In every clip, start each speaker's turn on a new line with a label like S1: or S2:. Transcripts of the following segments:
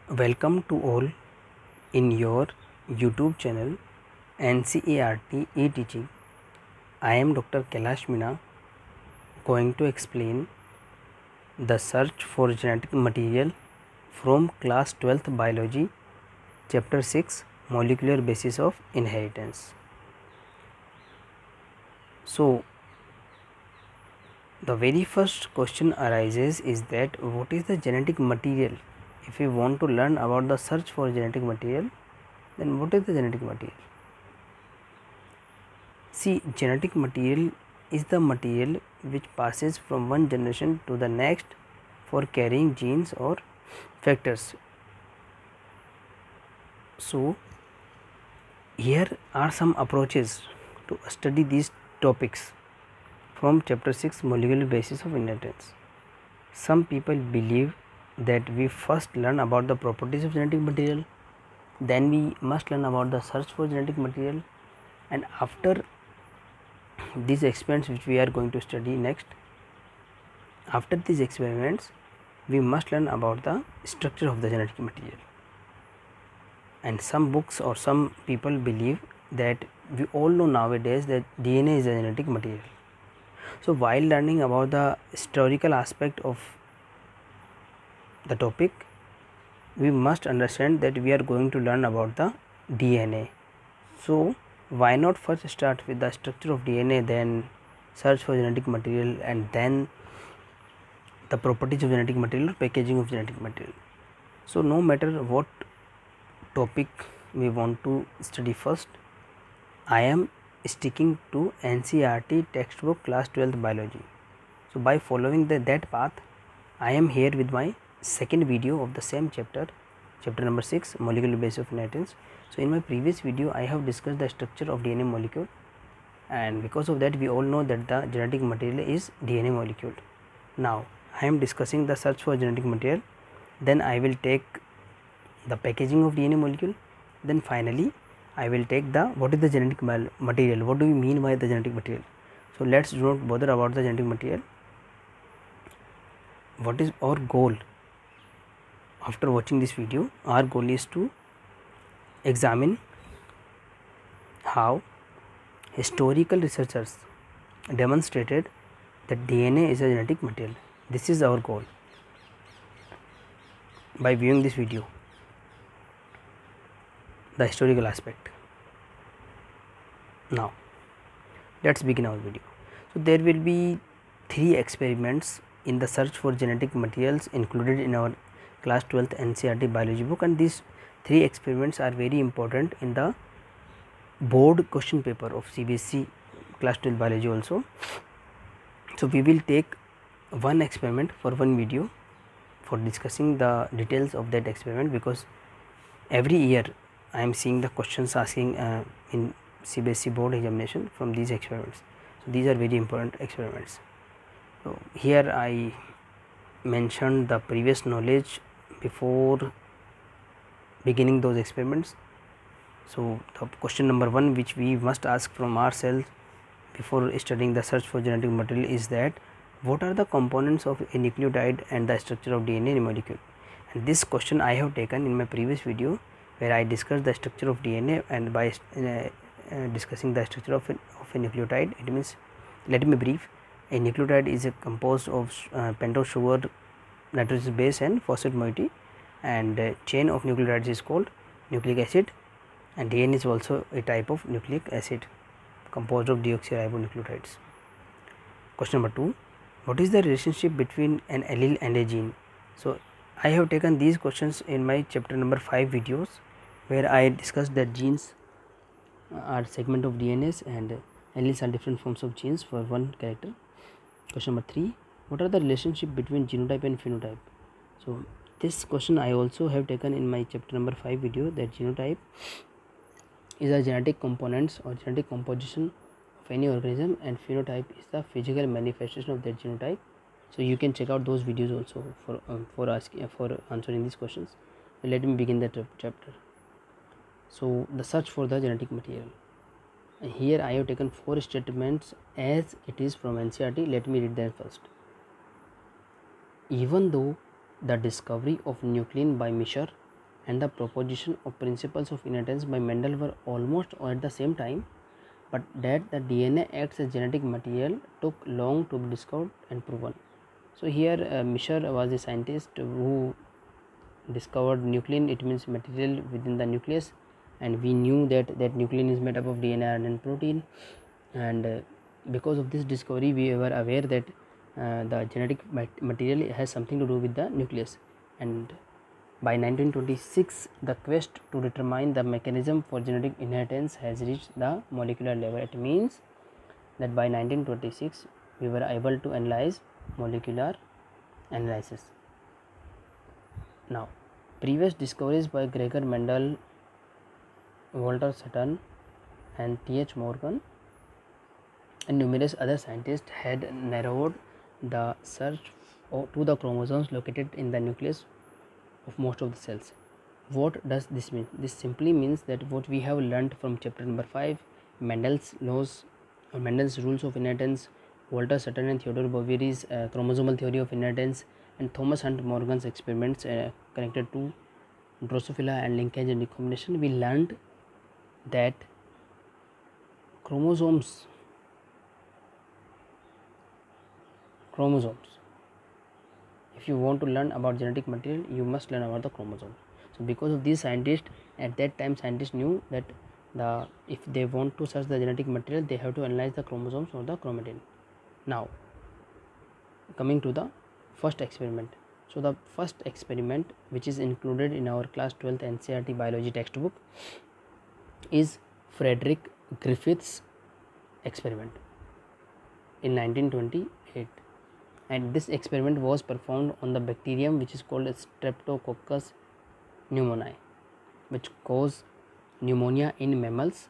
S1: Welcome to all in your YouTube channel NCERT e-teaching. I am Dr. Kailash Meena going to explain the search for genetic material from class 12th biology chapter 6 molecular basis of inheritance. So the very first question arises is that what is the genetic material? If we want to learn about the search for genetic material, then what is the genetic material? See, genetic material is the material which passes from one generation to the next for carrying genes or factors. So, here are some approaches to study these topics from chapter 6 molecular basis of inheritance. Some people believe that we first learn about the properties of genetic material, then we must learn about the search for genetic material, and after these experiments which we are going to study next, after these experiments we must learn about the structure of the genetic material. And some books or some people believe that we all know nowadays that DNA is a genetic material. So while learning about the historical aspect of the topic, we must understand that we are going to learn about the DNA. So why not first start with the structure of DNA, then search for genetic material, and then the properties of genetic material or packaging of genetic material. So no matter what topic we want to study first, I am sticking to NCERT textbook class 12th biology. So by following that path, I am here with my second video of the same chapter number 6 molecular basis of inheritance. So in my previous video I have discussed the structure of DNA molecule, and because of that we all know that the genetic material is DNA molecule. Now I am discussing the search for genetic material, then I will take the packaging of DNA molecule, then finally I will take the what is the genetic material, what do we mean by the genetic material. So let's do not bother about the genetic material. What is our goal after watching this video? Our goal is to examine how historical researchers demonstrated that DNA is a genetic material. This is our goal by viewing this video, the historical aspect. Now let's begin our video. So there will be 3 experiments in the search for genetic materials included in our class 12th NCERT biology book, and these 3 experiments are very important in the board question paper of CBSE class 12 biology also. So we will take one experiment for one video for discussing the details of that experiment, because every year I am seeing the questions asking in CBSE board examination from these experiments. So these are very important experiments. So here I mentioned the previous knowledge before beginning those experiments. So the question number 1 which we must ask from ourselves before studying the search for genetic material is that what are the components of a nucleotide and the structure of DNA in a molecule. And this question I have taken in my previous video where I discussed the structure of DNA, and by discussing the structure of a nucleotide, it means, let me brief. A nucleotide is composed of pentose sugar, nitrogenous base and phosphate moiety, and chain of nucleotides is called nucleic acid, and DNA is also a type of nucleic acid composed of deoxyribonucleotides. Question number 2, what is the relationship between an allele and a gene? So I have taken these questions in my chapter number 5 videos where I discussed that genes are segment of DNAs and alleles are different forms of genes for one character. Question number 3, what are the relationship between genotype and phenotype? So this question I also have taken in my chapter number 5 video, that genotype is a genetic components or genetic composition of any organism, and phenotype is the physical manifestation of that genotype. So you can check out those videos also for answering these questions. Let me begin the chapter. So the search for the genetic material. Here I have taken 4 statements as it is from NCERT. Let me read them first. Even though the discovery of nuclein by Michel and the proposition of principles of inheritance by Mendel were almost at the same time, but that the DNA acts as genetic material took long to be discovered and proven. So here Mischer was a scientist who discovered nuclein. It means material within the nucleus, and we knew that nuclein is made up of DNA, RNA and protein, and because of this discovery we were aware that the genetic material has something to do with the nucleus. And by 1926 the quest to determine the mechanism for genetic inheritance has reached the molecular level. It means that by 1926 we were able to analyze molecular analysis. Now, previous discoveries by Gregor Mendel, Walter Sutton and T.H. Morgan and numerous other scientists had narrowed the search to the chromosomes located in the nucleus of most of the cells. What does this mean? This simply means that what we have learned from chapter number 5, Mendel's laws or Mendel's rules of inheritance, Walter Sutton and Theodore Boveri's chromosomal theory of inheritance, and Thomas Hunt Morgan's experiments connected to Drosophila and linkage and recombination, we learned that chromosomes if you want to learn about genetic material, you must learn about the chromosome. So because of these scientists, at that time scientists knew that if they want to search the genetic material, they have to analyze the chromosomes or the chromatin. Now coming to the first experiment. So the first experiment, which is included in our class 12th NCERT biology textbook, is Frederick Griffith's experiment in 1928, and this experiment was performed on the bacterium which is called Streptococcus pneumoniae, which cause pneumonia in mammals.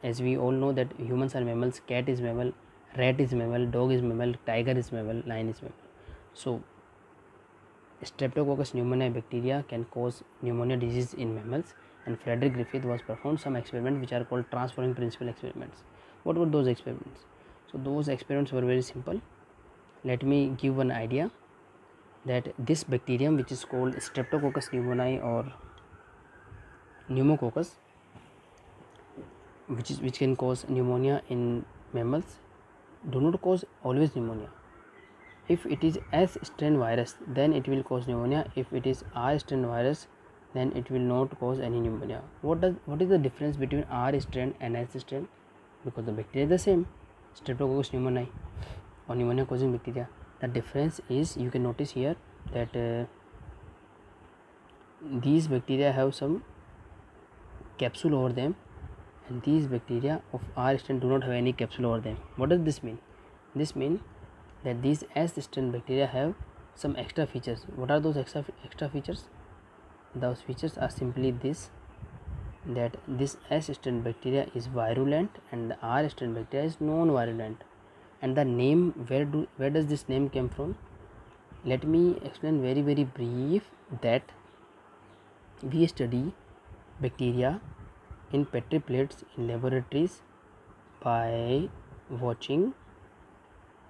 S1: As we all know that humans are mammals, cat is mammal, rat is mammal, dog is mammal, tiger is mammal, lion is mammal. So Streptococcus pneumoniae bacteria can cause pneumonia disease in mammals, and Frederick Griffith was performed some experiments which are called transforming principle experiments. What were those experiments? So those experiments were very simple. Let me give one idea that this bacterium which is called Streptococcus pneumoniae or pneumococcus, which can cause pneumonia in mammals, do not cause always pneumonia. If it is S strain virus, then it will cause pneumonia. If it is R strain virus, then it will not cause any pneumonia. What is the difference between R strain and S strain? Because the bacteria is the same, Streptococcus pneumoniae or pneumonia causing bacteria. The difference is, you can notice here that these bacteria have some capsule over them, and these bacteria of R strain do not have any capsule over them. What does this mean? This means that these S strain bacteria have some extra features. What are those extra features? Those features are simply this, that this S strain bacteria is virulent and the R strain bacteria is non-virulent. And the name, where does this name came from? Let me explain very brief, that we study bacteria in Petri plates in laboratories by watching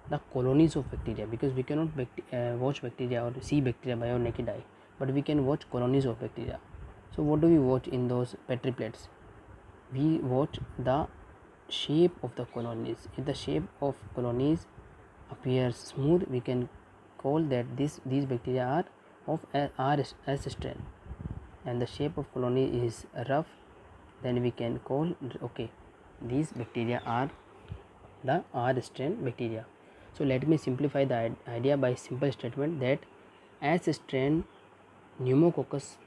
S1: the colonies of bacteria, because we cannot watch bacteria or see bacteria by our naked eye, but we can watch colonies of bacteria. So what do we watch in those Petri plates? We watch the shape of the colonies. If the shape of colonies appears smooth, we can call that these bacteria are of R S strain, and the shape of colony is rough, then we can call, okay, these bacteria are the R strain bacteria. So let me simplify the idea by simple statement that S strain pneumococcus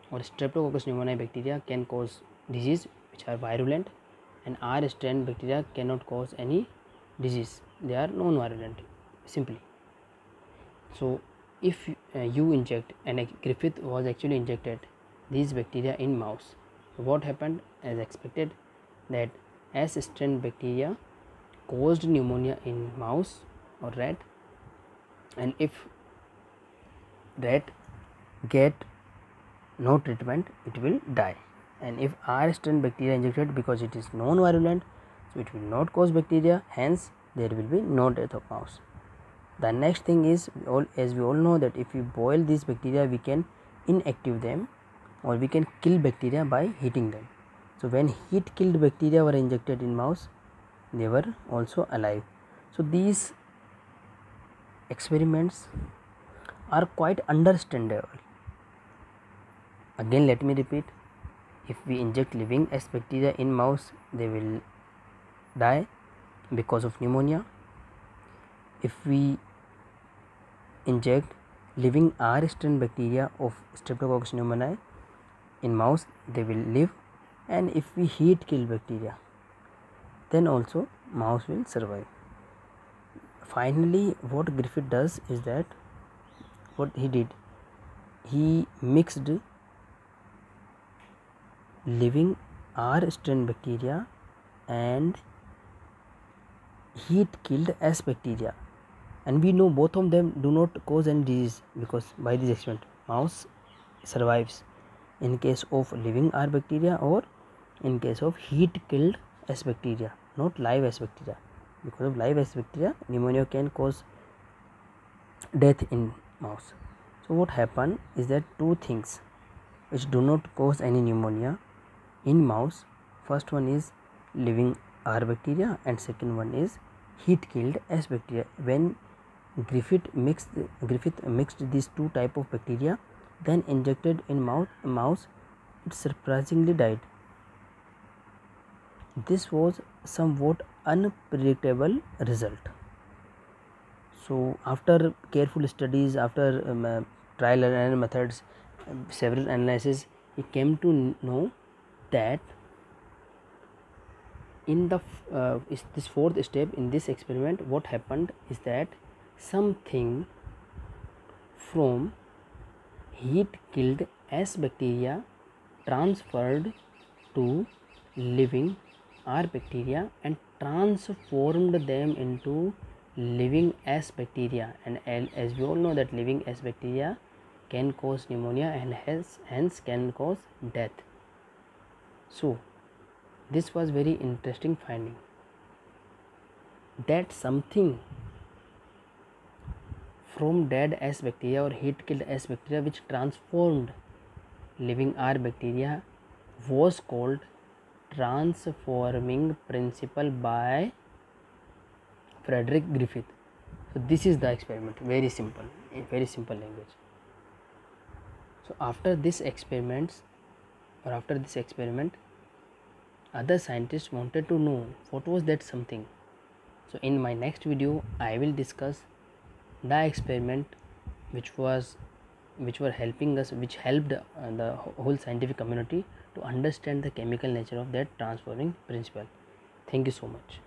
S1: or Streptococcus pneumoniae bacteria can cause disease which are virulent, and R strain bacteria cannot cause any disease, they are non-virulent simply. So if you inject, and Griffith was actually injected these bacteria in mouse, what happened? As expected, that S strain bacteria caused pneumonia in mouse or rat, and if rat get no treatment, it will die. And if R strain bacteria injected, because it is non-virulent, so it will not cause bacteria, hence there will be no death of mouse. The next thing is, as we all know that if we boil these bacteria, we can inactive them, or we can kill bacteria by heating them. So when heat killed bacteria were injected in mouse, they were also alive. So these experiments are quite understandable. Again, let me repeat, if we inject living S bacteria in mouse, they will die because of pneumonia. If we inject living R strain bacteria of Streptococcus pneumoniae in mouse, they will live. And if we heat kill bacteria, then also mouse will survive. Finally, what Griffith does is that, what he did, he mixed living R strain bacteria and heat killed S bacteria, and we know both of them do not cause any disease, because by this experiment mouse survives in case of living R bacteria or in case of heat killed S bacteria, not live S bacteria. Because of live S bacteria, pneumonia can cause death in mouse. So what happened is that two things which do not cause any pneumonia in mouse, first one is living R bacteria and second one is heat killed S bacteria. When Griffith mixed these two type of bacteria, then injected in mouse, it surprisingly died. This was somewhat unpredictable result. So after careful studies, after trial and error methods, several analyses, he came to know that in the this fourth step in this experiment, what happened is that something from heat killed S bacteria transferred to living R bacteria and transformed them into living S bacteria, and as we all know that living S bacteria can cause pneumonia and hence can cause death. So this was very interesting finding, that something from dead S bacteria or heat killed S bacteria which transformed living R bacteria was called transforming principle by Frederick Griffith. So this is the experiment, very simple, in very simple language. So after this experiment, other scientists wanted to know what was that something. So in my next video I will discuss the experiment which were helping us, which helped the whole scientific community to understand the chemical nature of that transforming principle. Thank you so much.